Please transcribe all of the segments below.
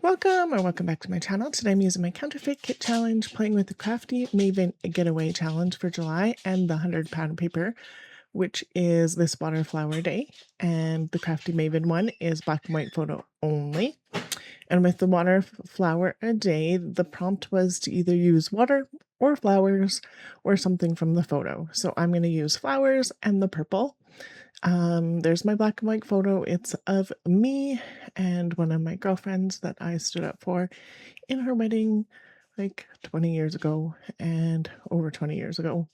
Welcome or welcome back to my channel. Today I'm using my Counterfeit Kit Challenge, playing with the Crafty Maven Getaway Challenge for July and the 100-pound paper, which is this water flower day. And the Crafty Maven one is black and white photo only. And with the water flower a day, the prompt was to either use water or flowers or something from the photo. So I'm going to use flowers and the purple. There's my black and white photo. It's of me and one of my girlfriends that I stood up for in her wedding like 20 years ago and over 20 years ago,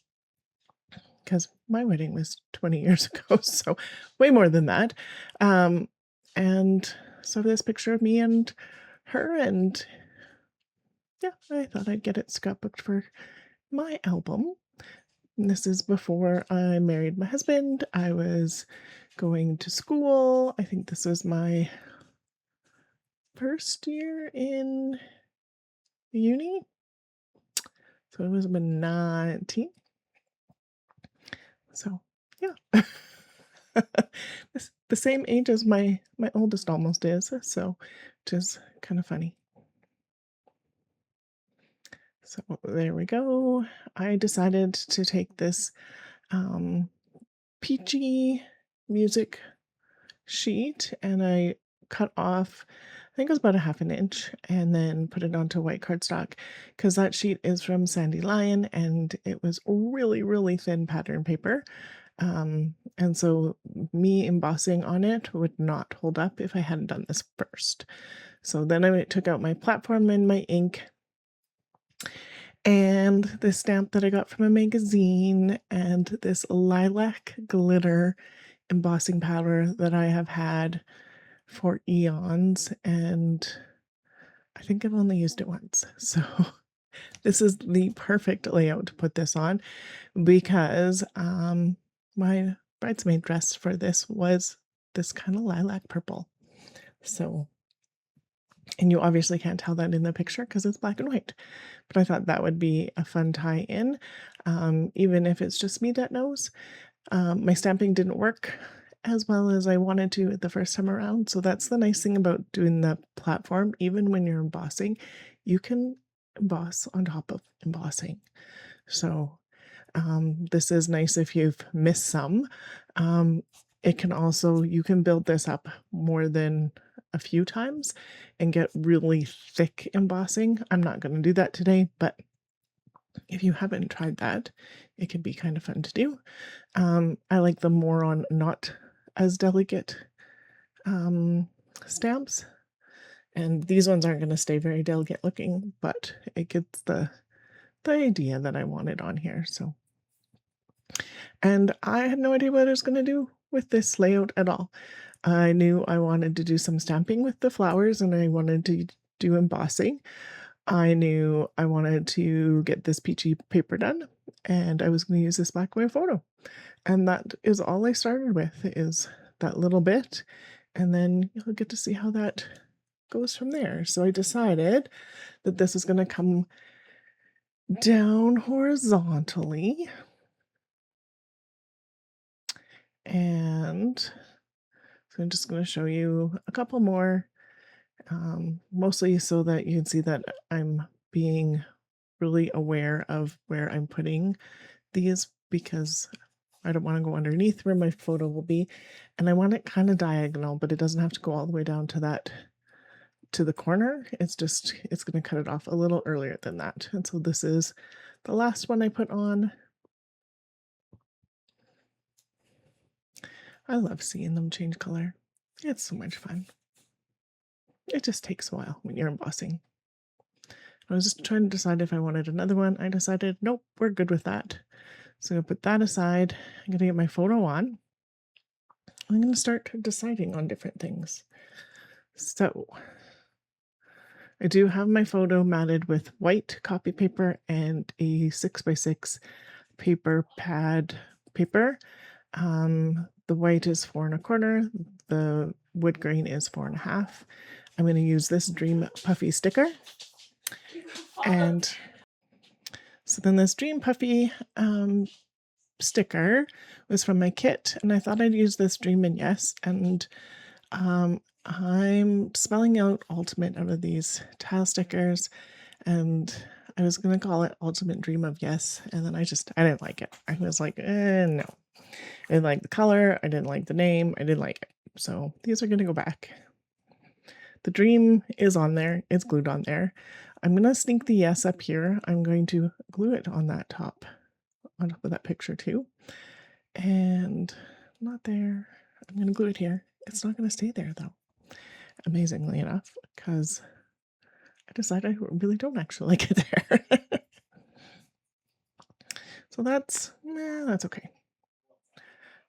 because my wedding was 20 years ago, so way more than that. And so this picture of me and her, and yeah, I thought I'd get it scrapbooked for my album. And this is before I married my husband. I was going to school. I think this was my first year in uni. So it was been 19. So yeah. The same age as my oldest almost is, so which is kind of funny. So there we go. I decided to take this peachy music sheet and I cut off, I think it was about a half an inch, and then put it onto white cardstock because that sheet is from Sandy Lion and it was really, really thin pattern paper. And so me embossing on it would not hold up if I hadn't done this first. So then I took out my platform and my ink and this stamp that I got from a magazine and this lilac glitter embossing powder that I have had for eons, and I think I've only used it once. So this is the perfect layout to put this on because my bridesmaid dress for this was this kind of lilac purple. So, and you obviously can't tell that in the picture because it's black and white, but I thought that would be a fun tie-in, even if it's just me that knows. My stamping didn't work as well as I wanted to the first time around, so that's the nice thing about doing the platform. Even when you're embossing, you can emboss on top of embossing. So this is nice if you've missed some. It can also, you can build this up more than a few times and get really thick embossing. I'm not going to do that today, but if you haven't tried that, it can be kind of fun to do. I like the more on not as delicate stamps, and these ones aren't going to stay very delicate looking, but it gets the idea that I wanted on here. So, and I had no idea what I was going to do with this layout at all. I knew I wanted to do some stamping with the flowers and I wanted to do embossing. I knew I wanted to get this peachy paper done, and I was going to use this black and white photo. And that is all I started with, is that little bit, and then you'll get to see how that goes from there. So I decided that this is going to come down horizontally, and so I'm just going to show you a couple more, mostly so that you can see that I'm being really aware of where I'm putting these, because I don't want to go underneath where my photo will be, and I want it kind of diagonal, but it doesn't have to go all the way down to that, to the corner. It's just, it's going to cut it off a little earlier than that. And so this is the last one I put on. I love seeing them change color. It's so much fun. It just takes a while when you're embossing. I was just trying to decide if I wanted another one. I decided, nope, we're good with that. So I'm going to put that aside. I'm going to get my photo on. I'm going to start deciding on different things. So I do have my photo matted with white copy paper and a 6x6 paper pad paper. The white is 4 1/4. The wood grain is 4 1/2. I'm going to use this Dream Puffy sticker. And so then this Dream Puffy sticker was from my kit, and I thought I'd use this Dream and Yes, and I'm spelling out ultimate out of these tile stickers, and I was gonna call it Ultimate Dream of Yes, and then I didn't like it. I was like, no. I didn't like the color, I didn't like the name, I didn't like it. So these are gonna go back. The dream is on there, it's glued on there. I'm gonna sneak the yes up here. I'm going to glue it on that top, on top of that picture too. And not there. I'm gonna glue it here. It's not gonna stay there though, amazingly enough, because I decided I really don't actually like it there. So that's okay.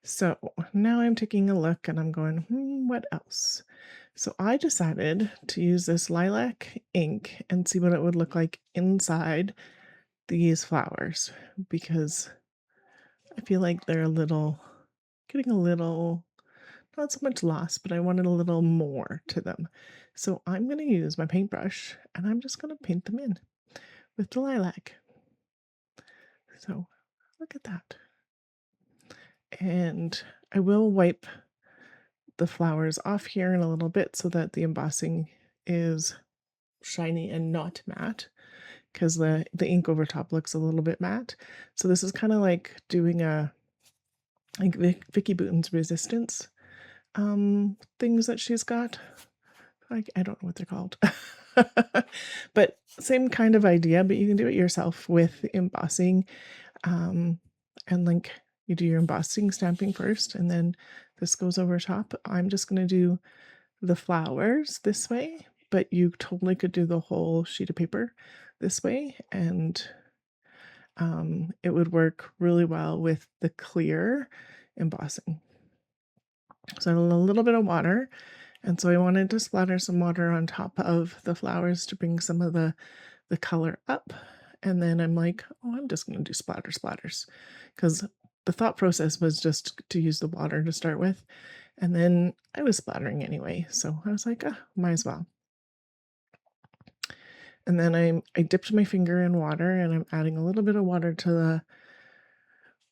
So now I'm taking a look and I'm going, what else? So I decided to use this lilac ink and see what it would look like inside these flowers, because I feel like they're getting a little, not so much lost, but I wanted a little more to them. So I'm going to use my paintbrush and I'm just going to paint them in with the lilac. So look at that. And I will wipe the flowers off here in a little bit so that the embossing is shiny and not matte, because the ink over top looks a little bit matte. So this is kind of like doing a like Vicky Booten's resistance things that she's got. I don't know what they're called. But same kind of idea, but you can do it yourself with embossing. And like you do your embossing stamping first, and then this goes over top. I'm just going to do the flowers this way, but you totally could do the whole sheet of paper this way, and it would work really well with the clear embossing. So a little bit of water, and so I wanted to splatter some water on top of the flowers to bring some of the color up. And then I'm like, oh, I'm just going to do splatters, because the thought process was just to use the water to start with, and then I was splattering anyway, so I was like, might as well. And then I dipped my finger in water, and I'm adding a little bit of water to the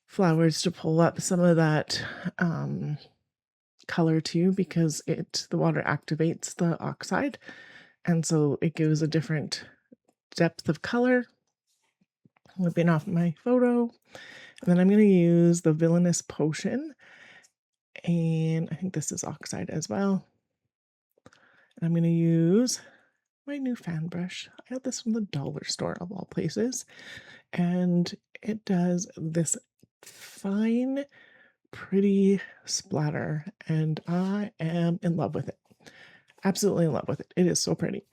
flowers to pull up some of that color too, because the water activates the oxide, and so it gives a different depth of color. Whipping off my photo, and then I'm going to use the Villainous Potion, and I think this is oxide as well. And I'm going to use my new fan brush. I got this from the dollar store of all places, and it does this fine, pretty splatter, and I am in love with it. Absolutely in love with it. It is so pretty.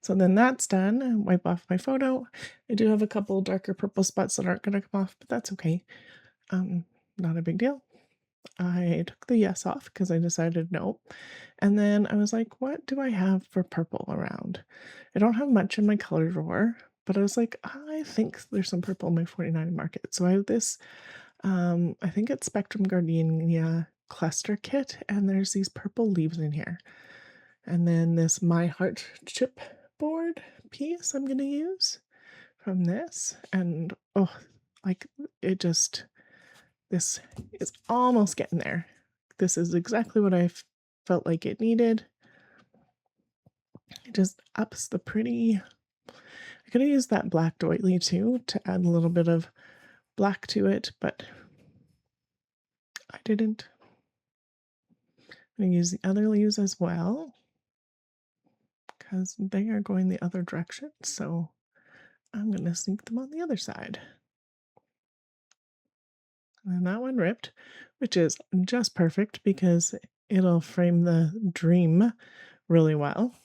So then that's done. Wipe off my photo. I do have a couple darker purple spots that aren't going to come off, but that's okay. Not a big deal. I took the yes off because I decided no. And then I was like, what do I have for purple around? I don't have much in my color drawer, but I was like, I think there's some purple in my 49 market. So I have this, I think it's Spectrum Gardenia cluster kit, and there's these purple leaves in here. And then this My Heart chipboard piece I'm going to use from this. And oh, like it just, this is almost getting there. This is exactly what I felt like it needed. It just ups the pretty. I could have used that black doily too to add a little bit of black to it, but I didn't. I'm going to use the other leaves as well, because they are going the other direction. So I'm going to sneak them on the other side. And that one ripped, which is just perfect because it'll frame the dream really well.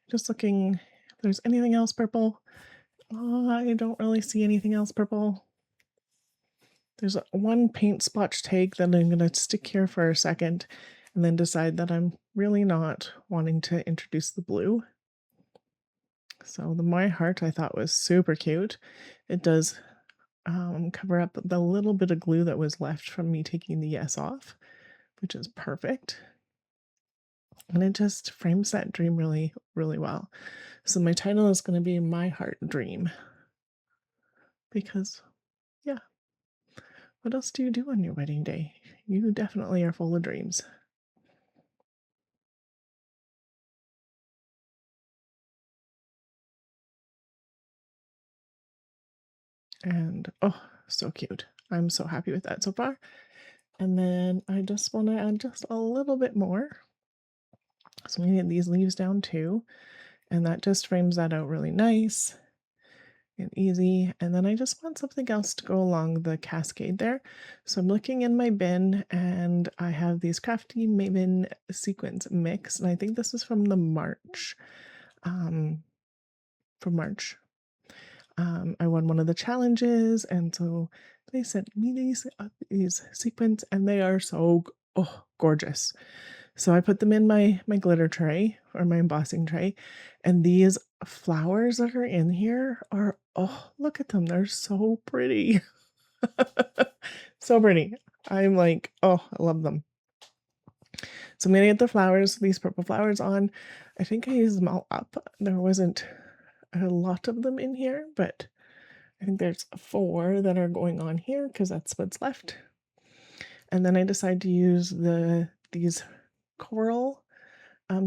Just looking if there's anything else purple. I don't really see anything else purple. There's one paint splotch tag that I'm going to stick here for a second and then decide that I'm really not wanting to introduce the blue. So the My Heart I thought was super cute. It does cover up the little bit of glue that was left from me taking the yes off, which is perfect. And it just frames that dream really, really well. So my title is going to be My Heart Dream, because, yeah, what else do you do on your wedding day? You definitely are full of dreams. And oh, so cute. I'm so happy with that so far. And then I just want to add just a little bit more. So I'm going to get these leaves down too. And that just frames that out really nice and easy. And then I just want something else to go along the cascade there. So I'm looking in my bin and I have these Crafty Maven sequins mix. And I think this is from the March, from March. I won one of the challenges, and so they sent me these sequins, and they are so gorgeous. So I put them in my glitter tray or my embossing tray, and these flowers that are in here are, oh, look at them. They're so pretty. So pretty. I'm like, oh, I love them. So I'm gonna get the flowers, these purple flowers on. I think I used them all up. There wasn't a lot of them in here, but I think there's 4 that are going on here because that's what's left. And then I decided to use these coral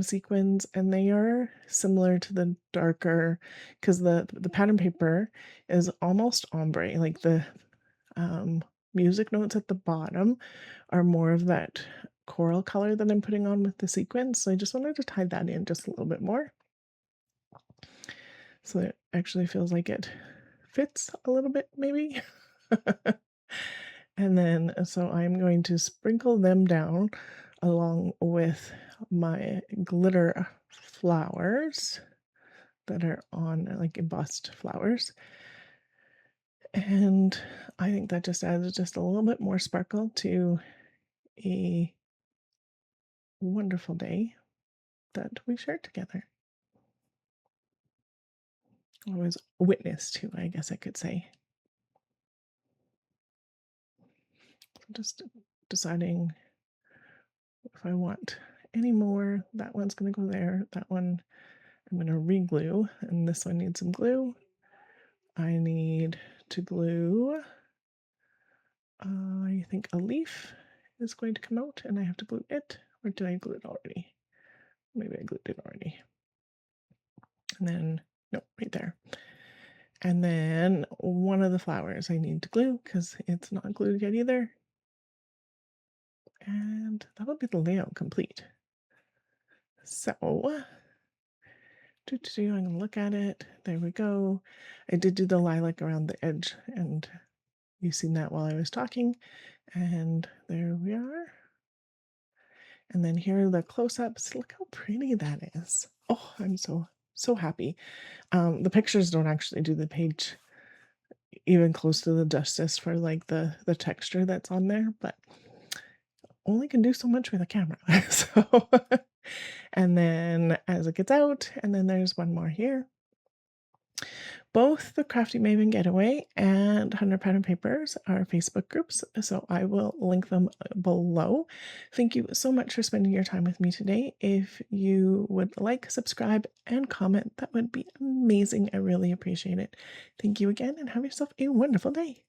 sequins, and they are similar to the darker, because the pattern paper is almost ombre, like the music notes at the bottom are more of that coral color that I'm putting on with the sequins. So I just wanted to tie that in just a little bit more, so it actually feels like it fits a little bit, maybe. And then, so I'm going to sprinkle them down along with my glitter flowers that are on, like embossed flowers. And I think that just adds just a little bit more sparkle to a wonderful day that we shared together. I was witness to, I guess I could say. Just deciding if I want any more. That one's going to go there. That one I'm going to re-glue, and this one needs some glue. I need to glue, I think a leaf is going to come out, and I have to glue it. Or did I glue it already? Maybe I glued it already. And then, no, right there. And then one of the flowers I need to glue because it's not glued yet either. And that'll be the layout complete. So, I'm going to look at it. There we go. I did do the lilac around the edge, and you've seen that while I was talking. And there we are. And then here are the close-ups. Look how pretty that is. Oh, I'm so happy. The pictures don't actually do the page even close to the justice for like the texture that's on there, but only can do so much with a camera. So, and then as it gets out, and then there's one more here. Both the Crafty Maven Getaway and 100 Pattern Papers are Facebook groups, so I will link them below. Thank you so much for spending your time with me today. If you would like, subscribe, and comment, that would be amazing. I really appreciate it. Thank you again, and have yourself a wonderful day.